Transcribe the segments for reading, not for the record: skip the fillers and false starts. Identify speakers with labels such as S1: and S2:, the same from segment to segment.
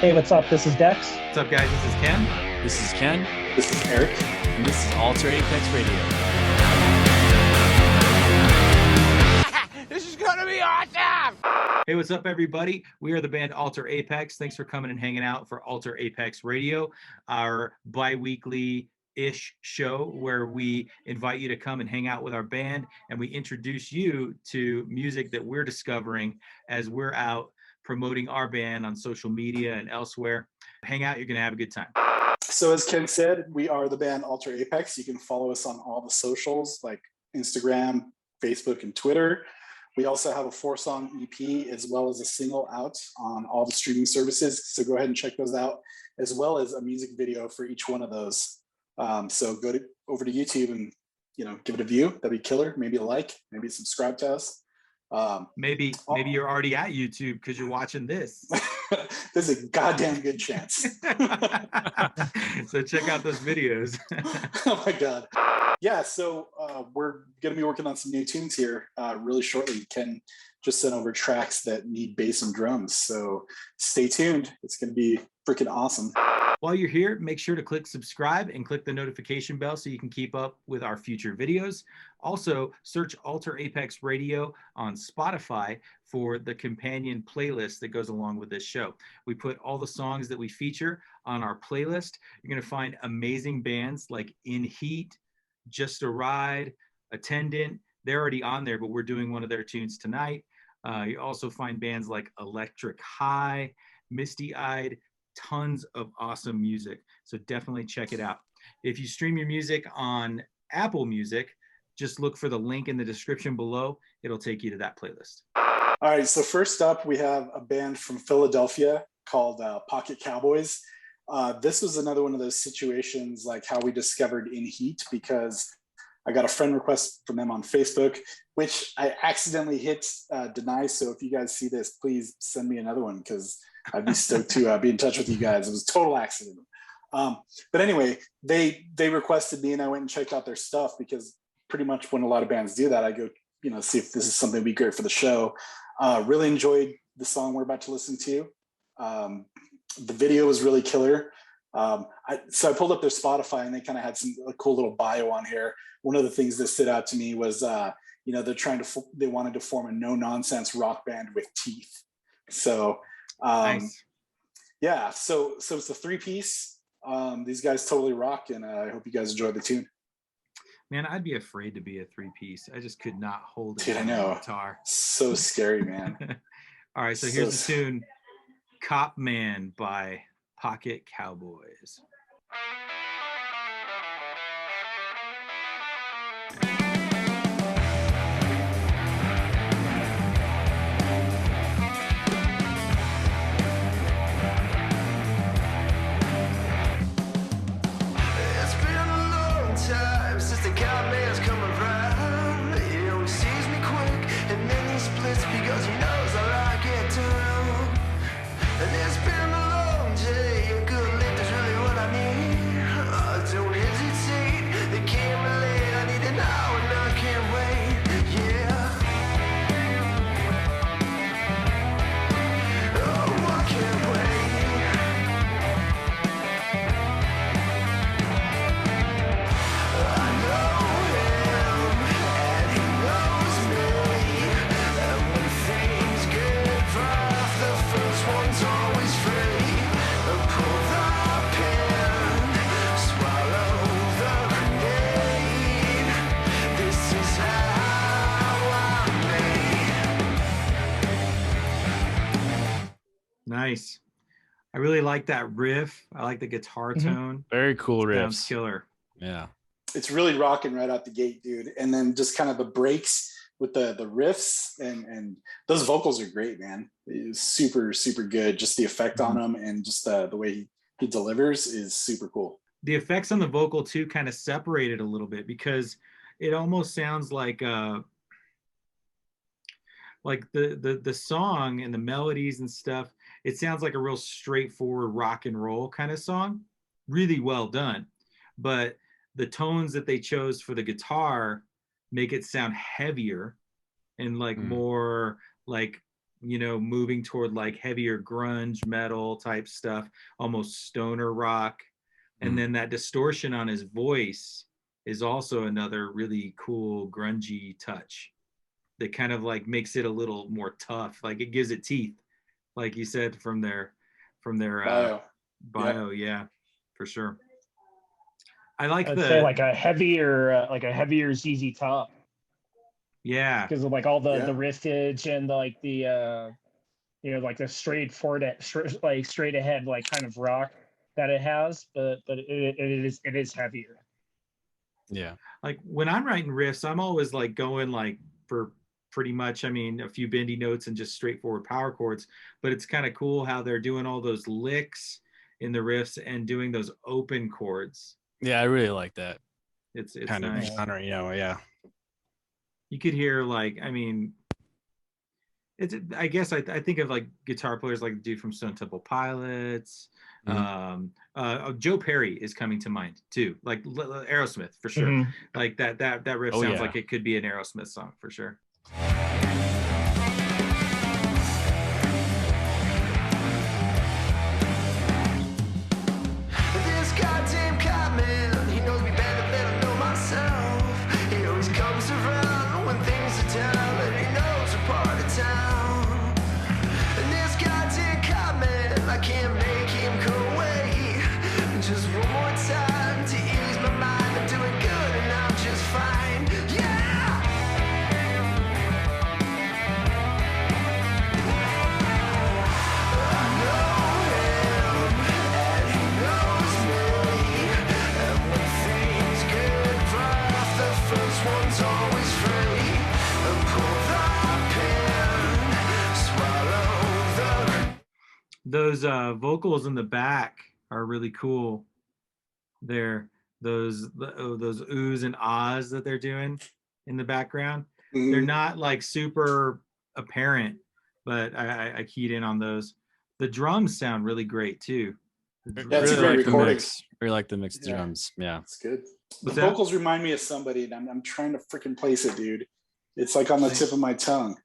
S1: Hey, what's up? This is Dex.
S2: What's up, guys? This is Ken.
S3: This is Ken.
S4: This is Eric.
S3: And this is Alter Apex Radio.
S5: This is gonna be awesome!
S2: Hey, what's up, everybody? We are the band Alter Apex. Thanks for coming and hanging out for Alter Apex Radio, our bi-weekly-ish show where we invite you to come and hang out with our band, and we introduce you to music that we're discovering as we're out promoting our band on social media and elsewhere. Hang out, you're gonna have a good time.
S4: So as Ken said, we are the band Alter Apex. You can follow us on all the socials like Instagram, Facebook, and Twitter. We also have a 4-song EP as well as a single out on all the streaming services. So go ahead and check those out, as well as a music video for each one of those. So go over to YouTube and give it a view. That'd be killer. Maybe a like, maybe subscribe to us.
S2: Maybe you're already at YouTube because you're watching this.
S4: There's a goddamn good chance.
S2: So check out those videos.
S4: Oh my God. Yeah, so we're going to be working on some new tunes here really shortly. Ken just sent over tracks that need bass and drums. So stay tuned. It's going to be freaking awesome.
S2: While you're here, make sure to click subscribe and click the notification bell so you can keep up with our future videos. Also, search Alter Apex Radio on Spotify for the companion playlist that goes along with this show. We put all the songs that we feature on our playlist. You're going to find amazing bands like In Heat, Just a Ride, Attendant. They're already on there, but we're doing one of their tunes tonight. You also find bands like Electric High, Misty Eyed, tons of awesome music. So definitely check it out. If you stream your music on Apple Music, just look for the link in the description below. It'll take you to that playlist.
S4: All right, so first up, we have a band from Philadelphia called Pocket Cowboys. This was another one of those situations like how we discovered In Heat, because I got a friend request from them on Facebook, which I accidentally hit deny. So if you guys see this, please send me another one because I'd be stoked to be in touch with you guys. It was a total accident. But anyway, they requested me and I went and checked out their stuff, because pretty much when a lot of bands do that, I go, see if this is something that'd be great for the show. Really enjoyed the song we're about to listen to. The video was really killer. So I pulled up their Spotify and they kind of had a cool little bio on here. One of the things that stood out to me was, they wanted to form a no nonsense rock band with teeth. So,
S2: Nice.
S4: Yeah, so it's a 3-piece. These guys totally rock, and I hope you guys enjoy the tune.
S2: Man, I'd be afraid to be a 3-piece. I just could not hold it.
S4: Dude, I know.
S2: Guitar.
S4: So scary, man.
S2: All right, so here's the tune, Cop Man by Pocket Cowboys.
S5: Because he knows I like it too. And it's been a long day. A good lift is really what I need. Don't hesitate. It can't be late. I need an hour and I can't wait. Yeah. Oh, I can't wait. I know him and he knows me. And when things get rough, the first one's always free. Pull the pin, swallow the grenade. This is how I'm made.
S2: Nice. I really like that riff. I like the guitar tone.
S3: Very cool
S2: Sounds
S3: riffs.
S2: killer.
S3: Yeah.
S4: It's really rocking right out the gate, dude. And then just kind of the breaks with the riffs and those vocals are great, man. It's super, super good. Just the effect on them and just the way he delivers is super cool.
S2: The effects on the vocal too kind of separated a little bit, because it almost sounds like the song and the melodies and stuff, it sounds like a real straightforward rock and roll kind of song. Really well done. But the tones that they chose for the guitar make it sound heavier and like more like moving toward like heavier grunge metal type stuff, almost stoner rock. And then that distortion on his voice is also another really cool grungy touch that kind of like makes it a little more tough. Like it gives it teeth, like you said, from their bio. Yeah, for sure. I'd
S1: say like a heavier ZZ Top.
S2: Yeah,
S1: because of like all the riffage and like the like the straight ahead like kind of rock that it has, but it is heavier.
S3: Yeah,
S2: like when I'm writing riffs, I'm always like going like for pretty much, a few bendy notes and just straightforward power chords. But it's kind of cool how they're doing all those licks in the riffs and doing those open chords.
S3: Yeah, I really like that.
S2: It's
S3: kind
S2: nice.
S3: of genre, yeah.
S2: You could hear like, it's, I guess I think of like guitar players like the dude from Stone Temple Pilots. Joe Perry is coming to mind too, like Aerosmith for sure. Like that riff sounds like it could be an Aerosmith song for sure.
S5: This goddamn cop man, he knows me better than I know myself. He always comes around when things are down, and he knows a part of town. And this goddamn cop man, I can't make him go away. Just one more time to ease my mind. I'm doing good and I'm just fine. Yeah! I know him, and he knows me. And when things get rough, the first one's always free. And pull the pin, swallow the...
S2: Those vocals in the back are really cool. Those oohs and ahs that they're doing in the background. They're not like super apparent, but I keyed in on those. The drums sound really great too.
S4: That's a great recording.
S3: Really like the mixed drums. Yeah,
S4: it's good. The vocals remind me of somebody, and I'm trying to freaking place it, dude. It's like on the tip of my tongue.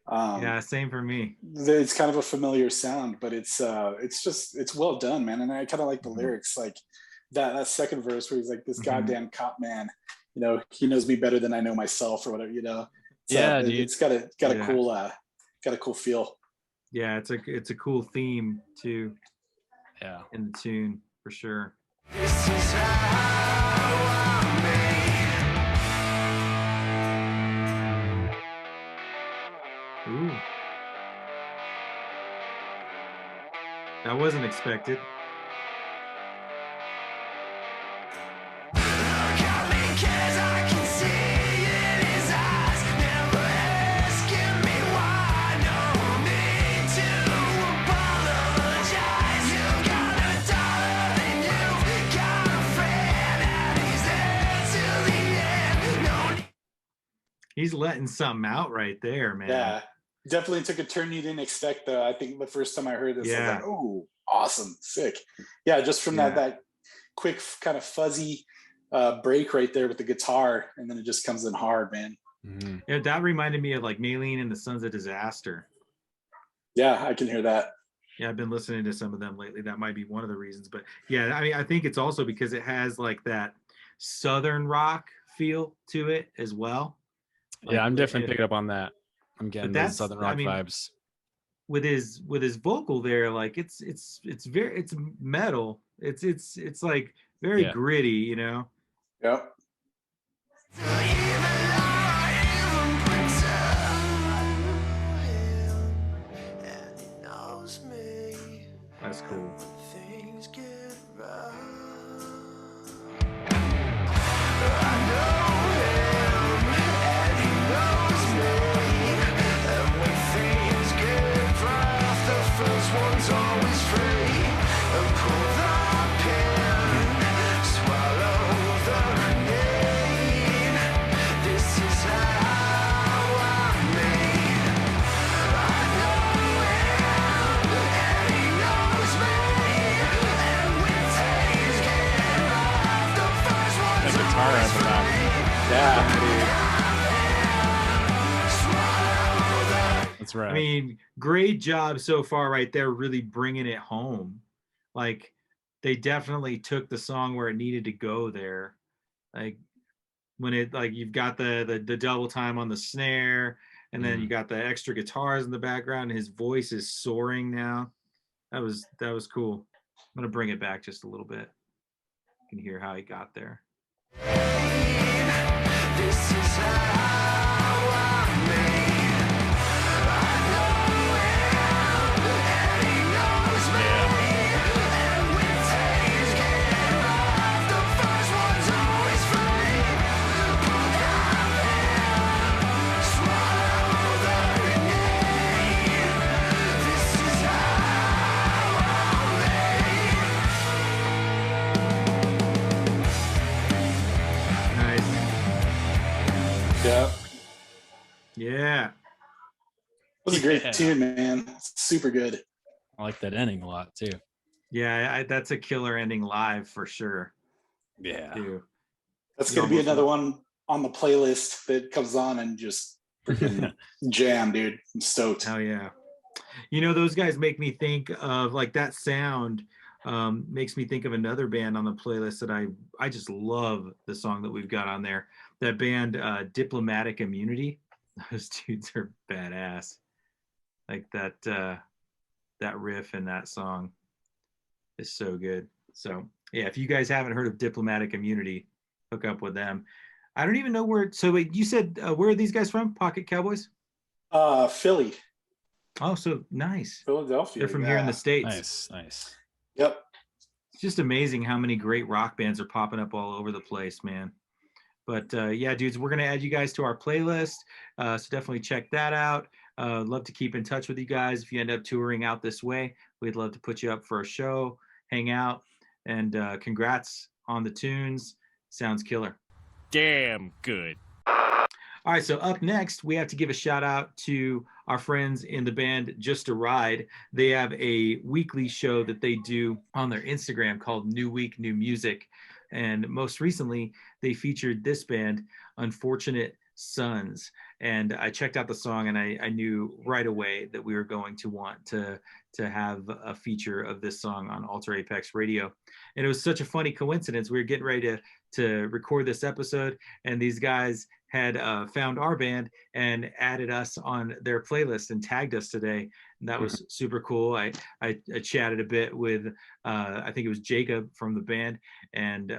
S2: Yeah, same for me.
S4: It's kind of a familiar sound, but it's well done, man. And I kind of like the lyrics, like that second verse where he's like, "This goddamn cop man, he knows me better than I know myself," or whatever,
S3: Yeah, dude.
S4: It's got a cool feel.
S2: Yeah, it's a cool theme too.
S3: Yeah,
S2: in the tune for sure.
S5: This is how I'm made.
S2: Ooh. That wasn't expected. He's letting something out right there, man.
S4: Yeah, definitely took a turn you didn't expect, though. I think the first time I heard this, I was like, "Oh, awesome, sick!" Yeah, just from that quick kind of fuzzy break right there with the guitar, and then it just comes in hard, man.
S2: Yeah, that reminded me of like Maylene and the Sons of Disaster.
S4: Yeah, I can hear that.
S2: Yeah, I've been listening to some of them lately. That might be one of the reasons, but yeah, I think it's also because it has like that Southern rock feel to it as well. Like,
S3: I'm definitely picking up on that. I'm getting those Southern rock vibes.
S2: With his vocal there, like it's metal. It's like very gritty,
S4: Yep.
S2: That's cool.
S3: That's right.
S2: I mean, great job so far right there, really bringing it home. Like, they definitely took the song where it needed to go there. Like, when it, like, you've got the double time on the snare, and then you got the extra guitars in the background, and his voice is soaring now. That was cool. I'm gonna bring it back just a little bit. You can hear how he got there.
S5: This is how I'm made. I know him, and he knows me. And when days get rough, the first one's always free. Put out him, swallow the need. This is how I'm made.
S2: Nice.
S4: Yeah.
S2: Yeah.
S4: It was a great
S3: Yeah.
S4: tune, man. Super good.
S3: I like that ending a lot too.
S2: Yeah, that's a killer ending live for sure.
S3: Yeah.
S2: Too.
S4: That's
S2: You
S4: going to be
S2: almost
S4: another
S2: want-
S4: one on the playlist that comes on and just freaking jam, dude. I'm stoked.
S2: Hell yeah. You know, those guys make me think of, like, that sound makes me think of another band on the playlist that I just love the song that we've got on there. That band, Diplomatic Immunity. Those dudes are badass. Like that riff in that song is so good. So yeah, if you guys haven't heard of Diplomatic Immunity, hook up with them. I don't even know where. So wait, you said where are these guys from? Pocket Cowboys?
S4: Philly,
S2: Oh, so nice.
S4: Philadelphia.
S2: They're from here in the States.
S3: Nice.
S4: Yep.
S2: It's just amazing how many great rock bands are popping up all over the place, man. But yeah, dudes, we're going to add you guys to our playlist. So definitely check that out. Love to keep in touch with you guys. If you end up touring out this way, we'd love to put you up for a show, hang out, and congrats on the tunes. Sounds killer.
S6: Damn good.
S2: All right, so up next, we have to give a shout out to our friends in the band Just a Ride. They have a weekly show that they do on their Instagram called New Week, New Music. And most recently, they featured this band, Unfortunate Sons. And I checked out the song and I knew right away that we were going to want to have a feature of this song on Alter Apex Radio. And it was such a funny coincidence. We were getting ready to record this episode, and these guys had found our band and added us on their playlist and tagged us today. And that was super cool. I chatted a bit with, I think it was Jacob from the band, and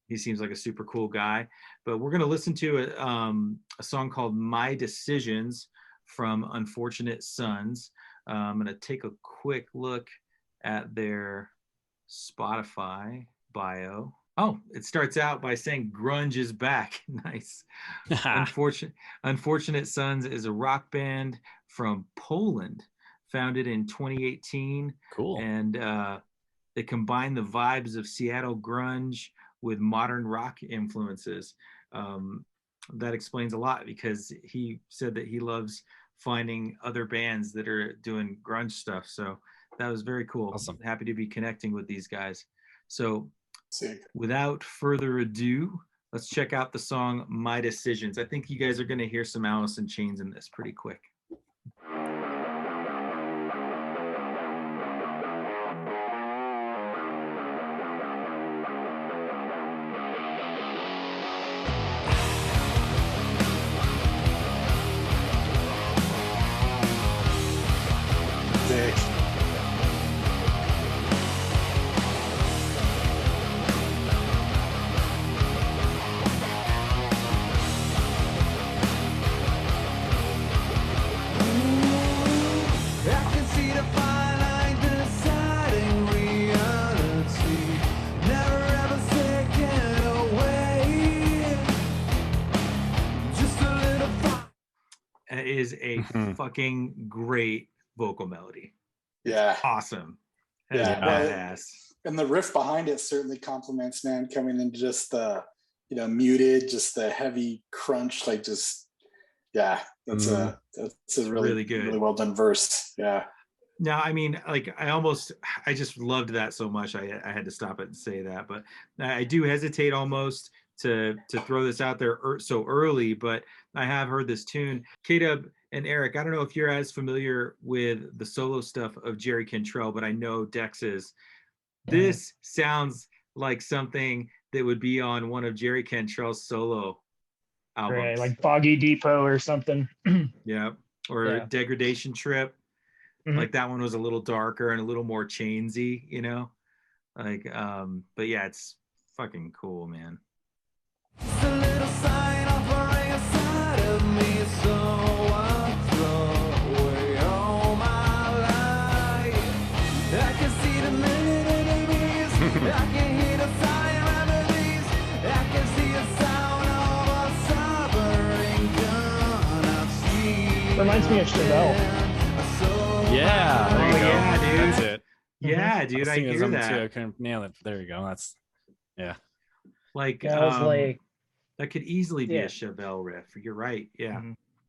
S2: he seems like a super cool guy. But we're going to listen to a song called My Decisions from Unfortunate Sons. I'm going to take a quick look at their Spotify bio. Oh, it starts out by saying grunge is back. Nice. Unfortunate Sons is a rock band from Poland, founded in 2018.
S3: Cool.
S2: And they combine the vibes of Seattle grunge with modern rock influences. That explains a lot, because he said that he loves finding other bands that are doing grunge stuff. So that was very cool.
S3: Awesome.
S2: Happy to be connecting with these guys. So
S4: Sick.
S2: without further ado, let's check out the song My Decisions. I think you guys are going to hear some Alice in Chains in this pretty quick.
S4: Sick.
S5: I can see the fine line deciding reality, never ever taken away. Just a little fun.
S2: It is a
S3: Mhm.
S2: fucking great vocal melody.
S4: Yeah.
S2: Awesome. That is
S4: Yeah.
S2: badass.
S4: And the riff behind it certainly complements, man, coming into just the, muted, just the heavy crunch, like just, yeah, that's a really,
S2: Really good.
S4: really well done verse. Yeah.
S2: Now, I mean, like, I just loved that so much. I had to stop it and say that, but I do hesitate almost to throw this out there so early, but I have heard this tune. K-Dub, And Eric, I don't know if you're as familiar with the solo stuff of Jerry Cantrell, but I know Dex is. This sounds like something that would be on one of Jerry Cantrell's solo albums.
S1: Right, like Foggy Depot or something.
S2: Yeah, or Degradation Trip.
S1: Mhm.
S2: Like that one was a little darker and a little more chainsy, you know? Like, but yeah, it's fucking cool, man.
S5: Just a little sign offering a side of me, so I throw away all my life. I can see the minute enemies, I can hear the fire remedies, I can see the sound of a sovereign gun. I've seen
S1: Reminds me of Chevelle.
S3: Yeah, there you go.
S2: Yeah, dude.
S3: That's it.
S2: Yeah, dude, I
S3: thinking
S2: hear
S3: something
S2: that.
S3: too. I couldn't nail it. There you go. That's
S2: Like,
S1: Yeah, I was like,
S2: that could easily be
S1: Yeah.
S2: a Chevelle riff. You're right. Yeah.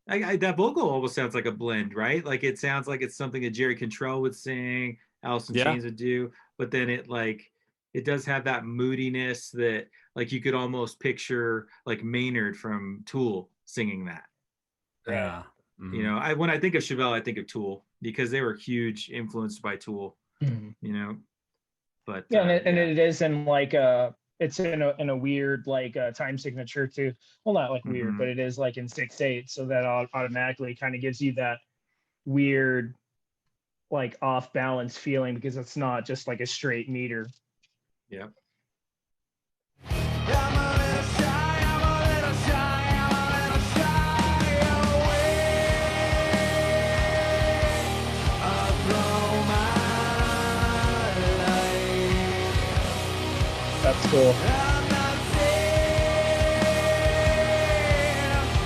S1: Mhm.
S2: That vocal almost sounds like a blend, right? Like it sounds like it's something that Jerry Cantrell would sing, Alice in
S3: Yeah.
S2: Chains would do, but then it does have that moodiness that like you could almost picture like Maynard from Tool singing that.
S3: yeah.
S2: You know, when I think of Chevelle, I think of Tool because they were huge influenced by Tool.
S1: Mhm.
S2: You know, but
S1: Yeah, and it is in like it's in a weird like time signature too. Well, not like weird,
S2: Mhm.
S1: but it is like in 6/8, so that automatically kind of gives you that weird like off balance feeling because it's not just like a straight meter.
S2: Yeah.
S5: I'm a little shy, I'm a little shy, I'm a little shy away. I throw my life.
S1: That's cool.
S5: I'm not saying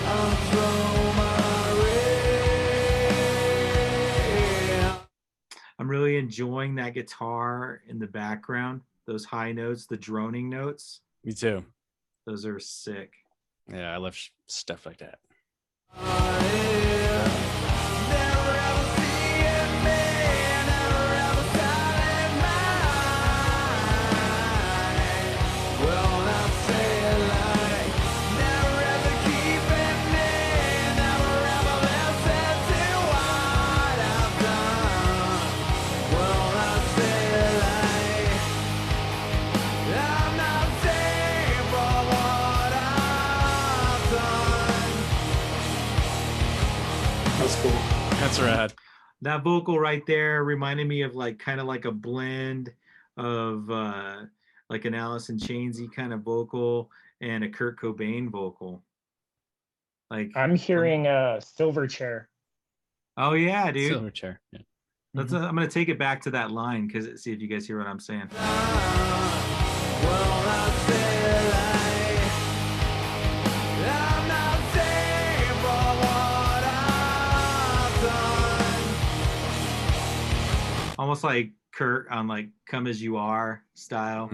S5: I'll throw my ring.
S2: I'm really enjoying that guitar in the background, those high notes, the droning notes.
S3: Me too.
S2: Those are sick.
S3: Yeah, I love stuff like that.
S4: That's cool.
S3: That's rad.
S2: That vocal right there reminded me of like kind of like a blend of like an Alice in Chainsy kind of vocal and a Kurt Cobain vocal. Like
S1: I'm hearing Silverchair.
S2: oh yeah, dude.
S3: Silverchair. Yeah.
S2: Let's I'm gonna take it back to that line because see if you guys hear what I'm saying. Almost like Kurt on like "Come as You Are" style.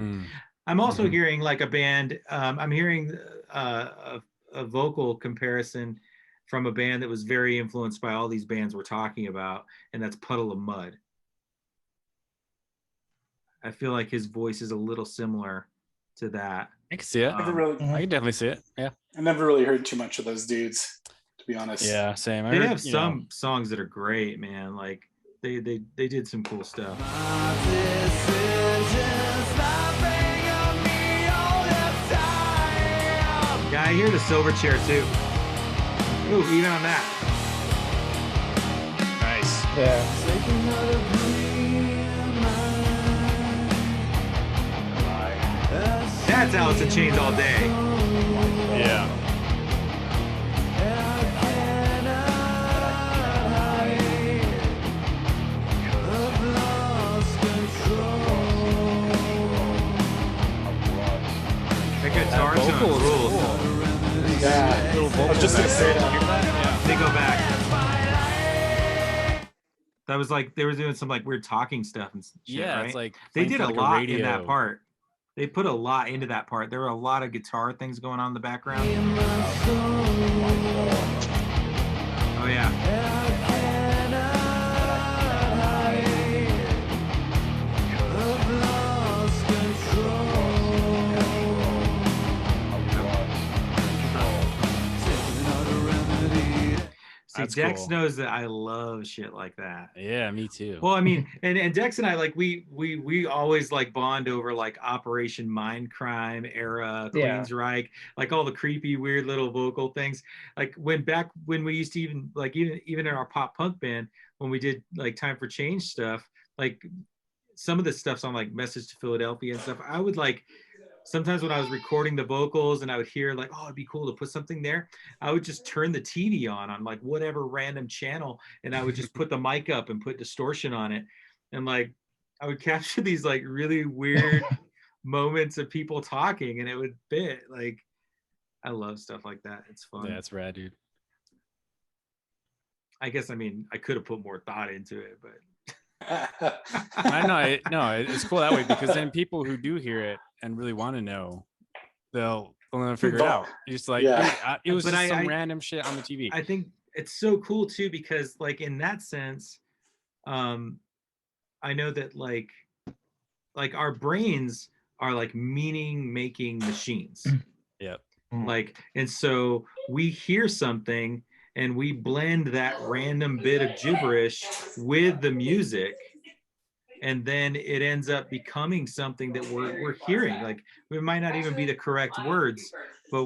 S2: I'm also hearing like a band. I'm hearing a vocal comparison from a band that was very influenced by all these bands we're talking about, and that's Puddle of Mud. I feel like his voice is a little similar to that.
S3: I can see it.
S4: Never really,
S3: I can definitely see it. Yeah.
S4: I never really heard too much of those dudes, to be honest.
S3: Yeah, same.
S2: They have some songs that are great, man. Like they did some cool stuff. Yeah, I hear the Silverchair too. Ooh, even on that.
S3: Nice.
S1: Yeah.
S2: That's Alice in Chains all day.
S3: Yeah.
S2: That guitar tone
S3: vocal is
S2: rules.
S3: cool.
S4: Yeah.
S3: Little vocal
S4: I was just gonna
S3: back
S4: say
S3: there.
S4: that.
S3: Hear that?
S2: They go back. That was like they were doing some like weird talking stuff and shit,
S3: Yeah,
S2: right?
S3: it's like
S2: They
S3: playing
S2: did
S3: for,
S2: a
S3: like,
S2: lot
S3: radio.
S2: in that part. They put a lot into that part. There were a lot of guitar things going on in the background. Oh yeah. See,
S3: That's
S2: Dex
S3: cool.
S2: knows that I love shit like that.
S3: Yeah, me too.
S2: Well, I mean, and Dex and I, like, we always like bond over like Operation Mindcrime era,
S1: Yeah.
S2: Queensryche, like all the creepy, weird little vocal things. Like when we used to even in our pop punk band, when we did like Time for Change stuff, like some of the stuff's on like Message to Philadelphia and stuff. I would like, sometimes when I was recording the vocals and I would hear like, oh, it'd be cool to put something there, I would just turn the TV on like whatever random channel, and I would just put the mic up and put distortion on it, and like I would capture these like really weird moments of people talking, and it would fit. Like, I love stuff like that. It's fun.
S3: Yeah, it's rad, dude.
S2: I guess, I mean, I could have put more thought into it, but
S3: I know it's cool that way, because then people who do hear it and really want to know, they'll figure it out. It's like, it was just some random shit on the TV.
S2: I think it's so cool too, because like in that sense, I know that like our brains are like meaning making machines.
S3: Yep.
S2: Like, and so we hear something and we blend that random bit of gibberish with the music, and then it ends up becoming something that we're hearing. Like, it might not even be the correct words, but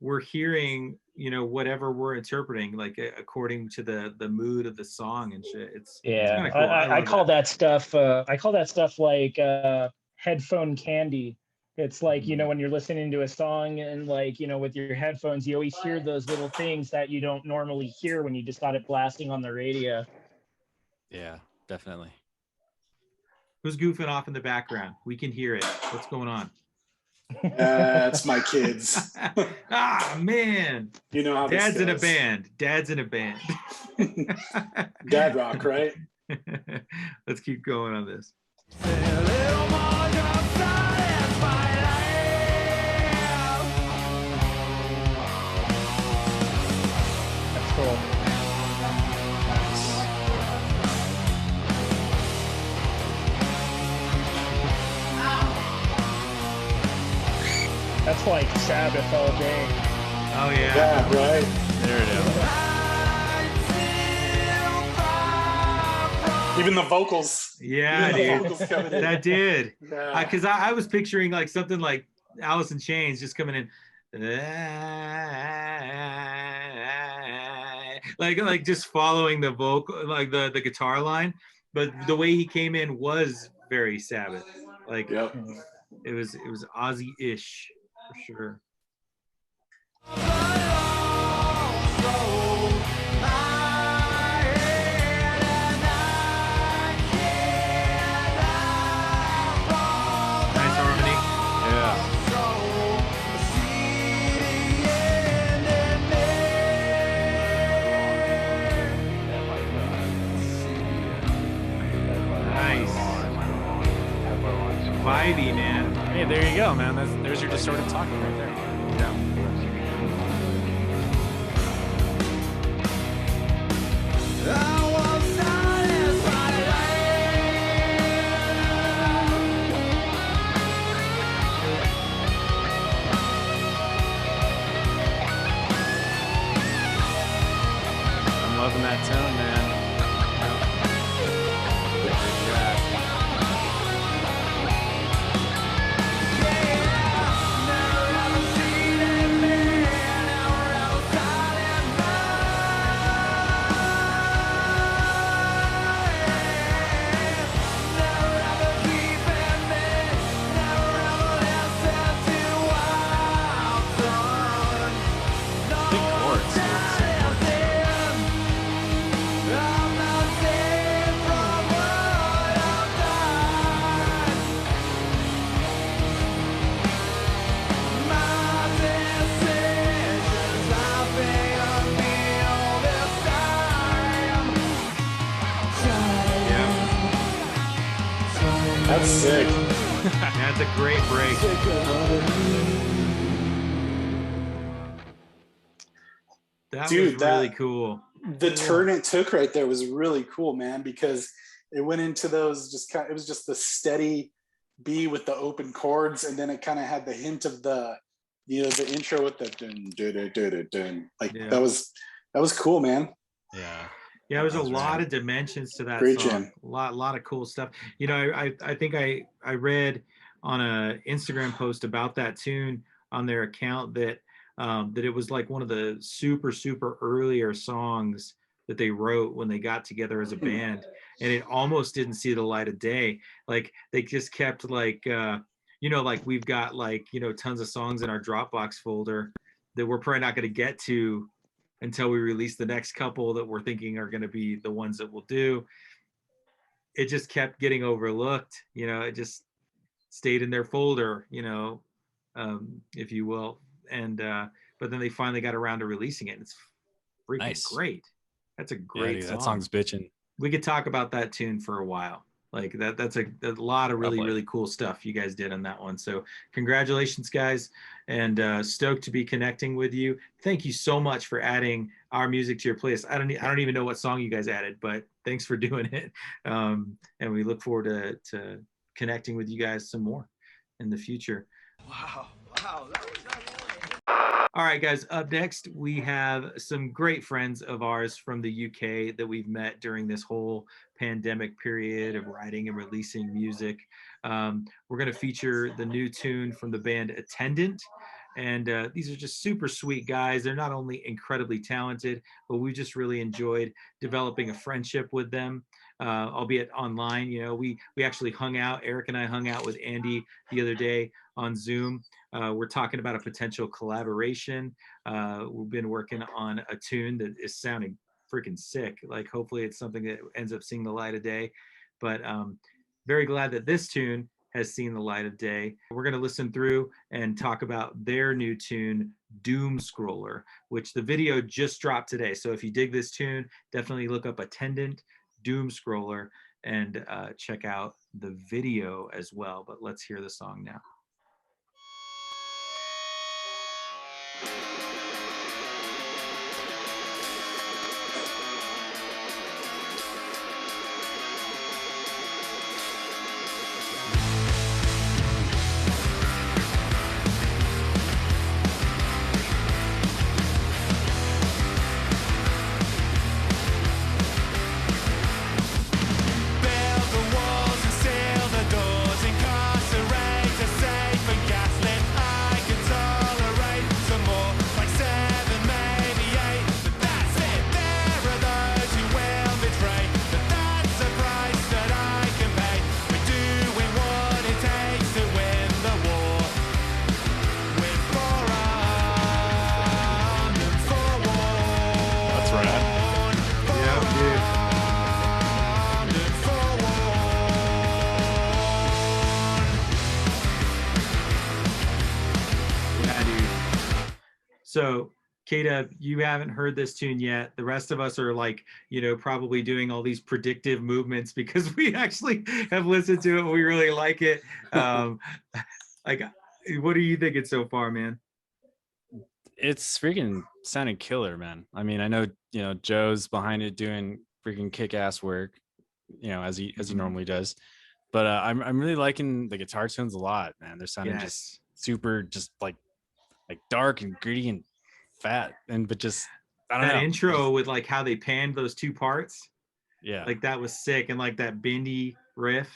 S2: we're hearing, you know, whatever we're interpreting, like according to the mood of the song and shit. It's kind of cool.
S1: I call that stuff like headphone candy. It's like, you know, when you're listening to a song and like, you know, with your headphones, you always hear those little things that you don't normally hear when you just got it blasting on the radio.
S3: Yeah, definitely.
S2: Who's goofing off in the background? We can hear it. What's going on?
S4: That's my kids.
S2: Ah, man.
S4: You know how
S2: Dad's
S4: this
S2: in a
S4: goes.
S2: band. Dad's in a band.
S4: Dad rock, right?
S2: Let's keep going on this.
S1: That's cool. That's like Sabbath all day.
S2: Oh yeah.
S4: Yeah, right.
S3: There it is.
S4: Even the vocals.
S2: Yeah,
S4: Even the
S2: dude.
S4: vocals coming in.
S2: That did.
S4: Yeah.
S2: Because I was picturing like something like Alice in Chains just coming in. Like just following the vocal, like the guitar line. But the way he came in was very Sabbath. Like,
S4: Yep.
S2: it was Ozzy-ish for sure. Nice harmony.
S3: Yeah.
S2: Nice. Vibey, man.
S3: Hey, there you go, man. There's your distorted talking right there.
S2: Yeah.
S3: I'm loving that tone, man. Big chords, dude.
S4: That's sick.
S2: That's a great break. That
S4: Dude,
S2: was really cool.
S4: The turn it took right there was really cool, man, because it went into those it was just the steady B with the open chords, and then it kind of had the hint of the, you know, the intro with the dun dun dun dun dun. Like,
S2: Yeah.
S4: that was cool, man.
S2: Yeah, there's a lot of dimensions to that
S4: Great
S2: song.
S4: jam.
S2: A lot of cool stuff. You know, I think I read on a Instagram post about that tune on their account that that it was like one of the super earlier songs that they wrote when they got together as a band, and it almost didn't see the light of day. Like they just kept like you know, like we've got like, you know, tons of songs in our Dropbox folder that we're probably not going to get to until we release the next couple that we're thinking are going to be the ones that we'll do. It just kept getting overlooked, you know, it just stayed in their folder, you know, if you will. And but then they finally got around to releasing it. And it's freaking great. That's a great song.
S3: That song's bitching.
S2: We could talk about that tune for a while. Like that's a lot of really cool stuff you guys did on that one. So congratulations, guys, and stoked to be connecting with you. Thank you so much for adding our music to your playlist. I don't even know what song you guys added, but thanks for doing it. And we look forward to connecting with you guys some more in the future.
S5: Wow.
S2: All right, guys, up next, we have some great friends of ours from the UK that we've met during this whole pandemic period of writing and releasing music. We're going to feature the new tune from the band Attendant. And these are just super sweet guys. They're not only incredibly talented, but we just really enjoyed developing a friendship with them, albeit online. You know, we actually hung out. Eric and I hung out with Andy the other day on Zoom. We're talking about a potential collaboration. We've been working on a tune that is sounding freaking sick. Like, hopefully it's something that ends up seeing the light of day. But very glad that this tune has seen the light of day. We're going to listen through and talk about their new tune, Doom Scroller, which the video just dropped today. So if you dig this tune, definitely look up Attendant, Doom Scroller, and check out the video as well. But let's hear the song now. So, K-Dub, you haven't heard this tune yet. The rest of us are like, you know, probably doing all these predictive movements because we actually have listened to it. We really like it. Like, what are you thinking so far, man?
S3: It's freaking sounding killer, man. I mean, I know, you know, Joe's behind it doing freaking kick-ass work, you know, as he normally does. But I'm really liking the guitar tones a lot, man. They're sounding just super, just like dark and gritty and fat, but just I don't know.
S2: That intro with like how they panned those two parts, like that was sick, and like that bendy riff,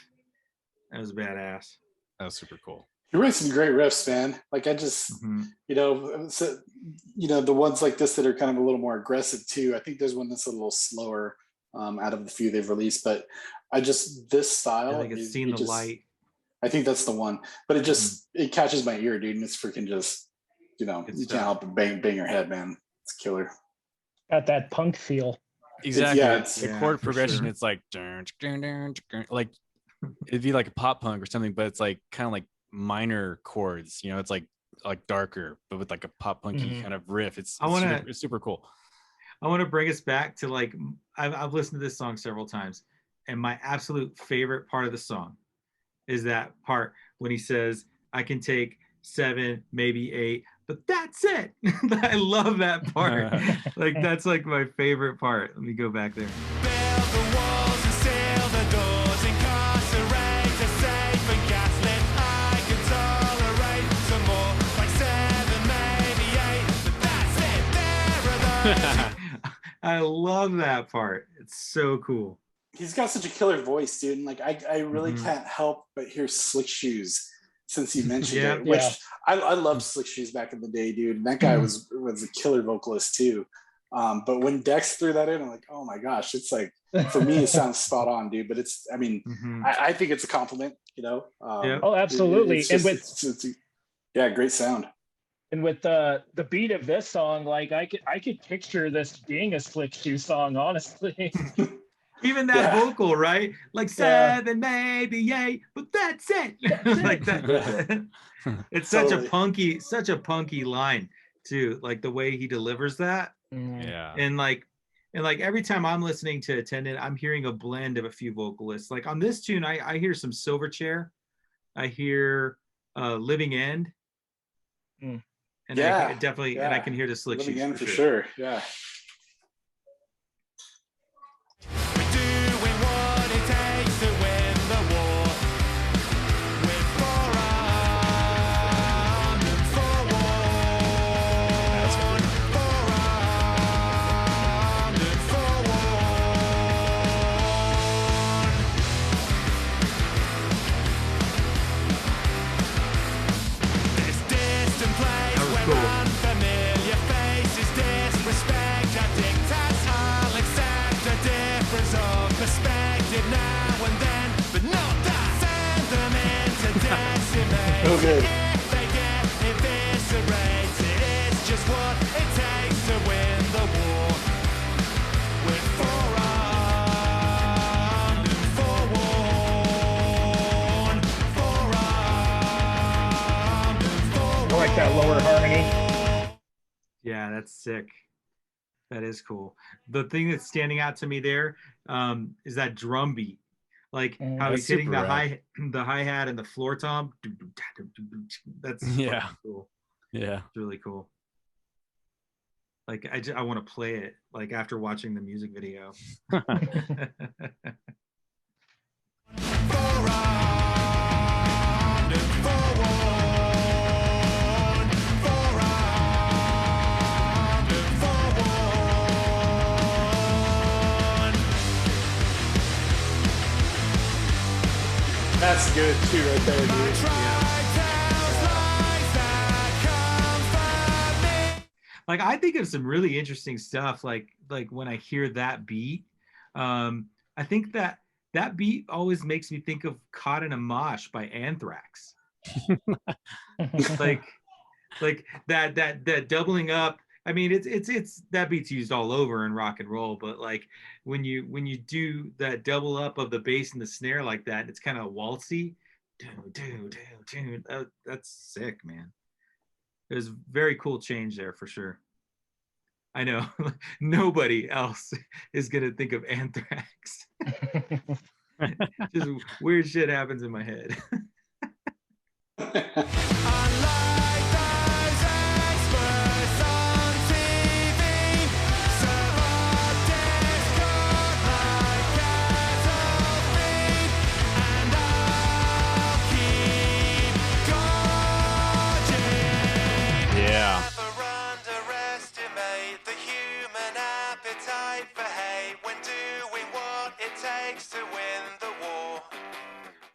S2: that was badass.
S3: That was super cool.
S4: You write some great riffs, man. Like I just, you know, the ones like this that are kind of a little more aggressive too. I think there's one that's a little slower out of the few they've released, but this style,
S2: I think it's seen the light.
S4: I think that's the one, but it just it catches my ear, dude, and it's freaking just, you know, you can't help but bang your head, man. It's killer.
S1: Got that punk feel.
S3: Exactly. The chord progression. Sure. It's like like it'd be like a pop punk or something, but it's like kind of like minor chords. You know, it's like darker, but with like a pop punky kind of riff. It's super cool.
S2: I want to bring us back to like I've listened to this song several times, and my absolute favorite part of the song is that part when he says, "I can take 7, maybe 8, but that's it." I love that part. Like that's like my favorite part. Let me go back there.
S5: Build the walls and seal the doors, incarcerate, a safe and gaslit. I can tolerate some more, like 7, maybe 8, but that's it. There are those.
S2: I love that part. It's so cool.
S4: He's got such a killer voice, dude. And like I really can't help but hear Slick Shoes since you mentioned it. Which I loved Slick Shoes back in the day, dude. And that guy was a killer vocalist too. But when Dex threw that in, I'm like, oh my gosh, it's like, for me, it sounds spot on, dude. But it's, I mean, I think it's a compliment, you know?
S1: Oh, absolutely.
S4: Yeah, great sound.
S1: And with the beat of this song, like I could picture this being a Slick Shoe song, honestly.
S2: Even that vocal, right? Like 7, maybe 8, but that's it. Like that. It's such a punky line too. Like the way he delivers that.
S3: Yeah.
S2: And like every time I'm listening to Attendant, I'm hearing a blend of a few vocalists. Like on this tune, I hear some Silverchair. I hear Living End. And I definitely, and I can hear the Slick Shoes.
S4: Living End for sure. Yeah. So good.
S1: I like that lower harmony.
S2: Yeah, that's sick. That is cool. The thing that's standing out to me there is that drum beat. Like how he's hitting the hi-hat and the floor tom. That's cool.
S3: Yeah.
S2: It's really cool. Like I want to play it like after watching the music video.
S4: That's good too, right there, dude.
S2: Like I think of some really interesting stuff. Like when I hear that beat, I think that beat always makes me think of "Caught in a Mosh" by Anthrax. like that doubling up. I mean, it's that beat's used all over in rock and roll, but like when you do that double up of the bass and the snare like that, it's kind of waltzy. That's sick, man. There's a very cool change there for sure. I know nobody else is gonna think of Anthrax. Just weird shit happens in my head.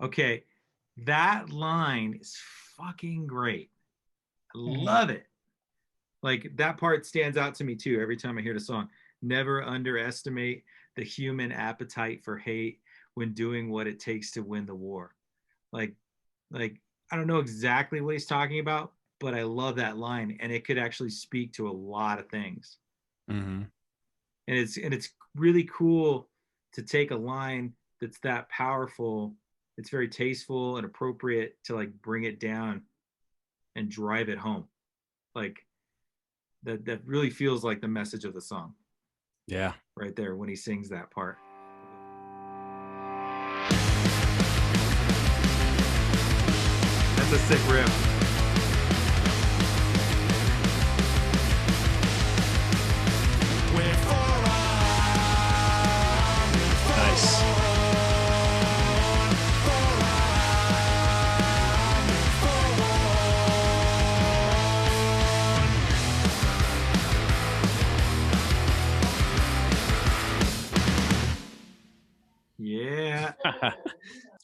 S2: Okay, that line is fucking great. I love it. Like that part stands out to me too every time I hear the song. Never underestimate the human appetite for hate when doing what it takes to win the war. Like I don't know exactly what he's talking about, but I love that line, and it could actually speak to a lot of things.
S3: Mm-hmm.
S2: And it's really cool to take a line that's that powerful. It's very tasteful and appropriate to like bring it down and drive it home. Like that really feels like the message of the song.
S3: Yeah.
S2: Right there when he sings that part. That's a sick riff.
S3: Nice.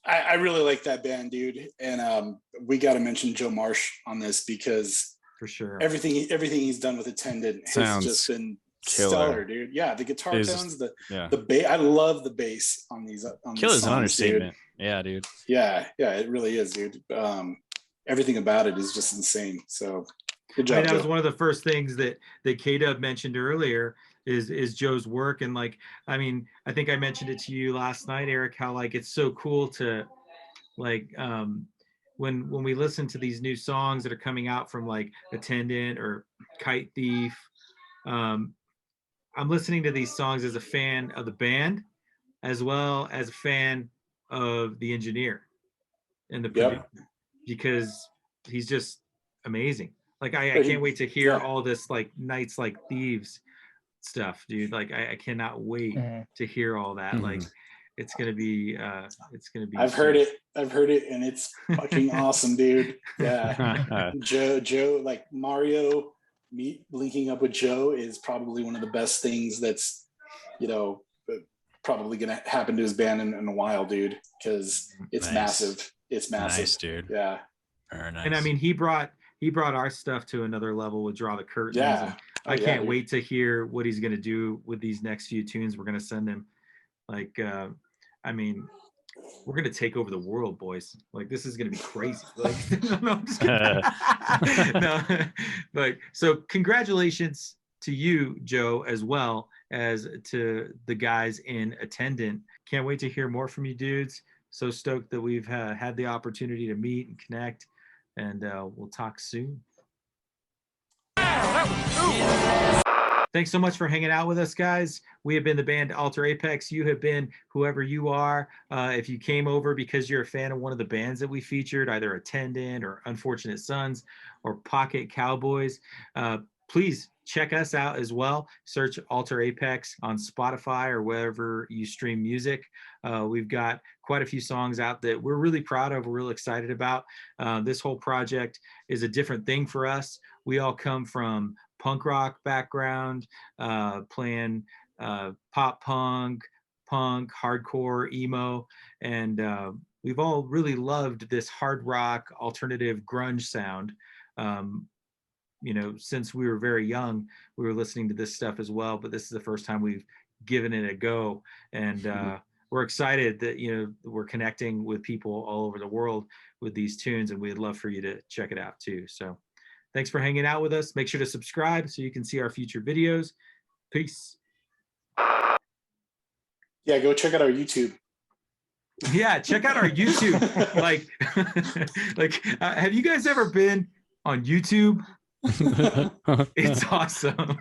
S4: I really like that band, dude. And we got to mention Joe Marsh on this because
S2: For sure.
S4: everything he's done with Attendant has
S3: Sounds
S4: just been
S3: killer.
S4: stellar, dude. Yeah, the guitar
S3: Is-
S4: tones, the
S3: Yeah.
S4: bass. I love the bass on these.
S3: Killer's
S4: songs,
S3: an understatement.
S4: dude.
S3: Yeah, dude.
S4: Yeah, it really is, dude. Everything about it is just insane. So good job,
S2: I mean, that was
S4: Joe.
S2: one of the first things that K-Dub mentioned earlier is Joe's work. And like, I mean, I think I mentioned it to you last night, Eric, how like it's so cool to like when we listen to these new songs that are coming out from like Attendant or Kite Thief. I'm listening to these songs as a fan of the band as well as a fan of the engineer and the producer, because he's just amazing. Like I can't wait to hear all this like Nights Like Thieves stuff, dude. Like I cannot wait to hear all that. Like it's gonna be
S4: I've heard it, and it's fucking awesome, dude. Yeah. Joe, like Mario linking up with Joe is probably one of the best things that's, you know, probably gonna happen to his band in a while, dude, because it's massive. It's massive.
S3: Nice, dude.
S4: Yeah.
S3: Very nice.
S2: And I mean, he brought our stuff to another level with Draw the Curtains.
S4: Yeah.
S2: And I can't wait to hear what he's gonna do with these next few tunes we're gonna send him. Like, I mean, we're gonna take over the world, boys. Like, this is gonna be crazy. Like, no, I'm just kidding. No, like, so congratulations to you, Joe, as well as to the guys in Attendant. Can't wait to hear more from you, dudes. So stoked that we've had the opportunity to meet and connect, and we'll talk soon. Thanks so much for hanging out with us, guys. We have been the band Alter Apex. You have been whoever you are. If you came over because you're a fan of one of the bands that we featured, either Attendant or Unfortunate Sons or Pocket Cowboys, please check us out as well. Search Alter Apex on Spotify or wherever you stream music. We've got quite a few songs out that we're really proud of, we're real excited about. This whole project is a different thing for us. We all come from punk rock background, playing pop punk, hardcore, emo, and we've all really loved this hard rock, alternative grunge sound. You know, since we were very young, we were listening to this stuff as well, but this is the first time we've given it a go. And we're excited that, you know, we're connecting with people all over the world with these tunes, and we'd love for you to check it out too. So thanks for hanging out with us. Make sure to subscribe so you can see our future videos. Peace.
S4: Yeah, go check out our YouTube.
S2: Yeah, check out our YouTube. Have you guys ever been on YouTube? It's awesome.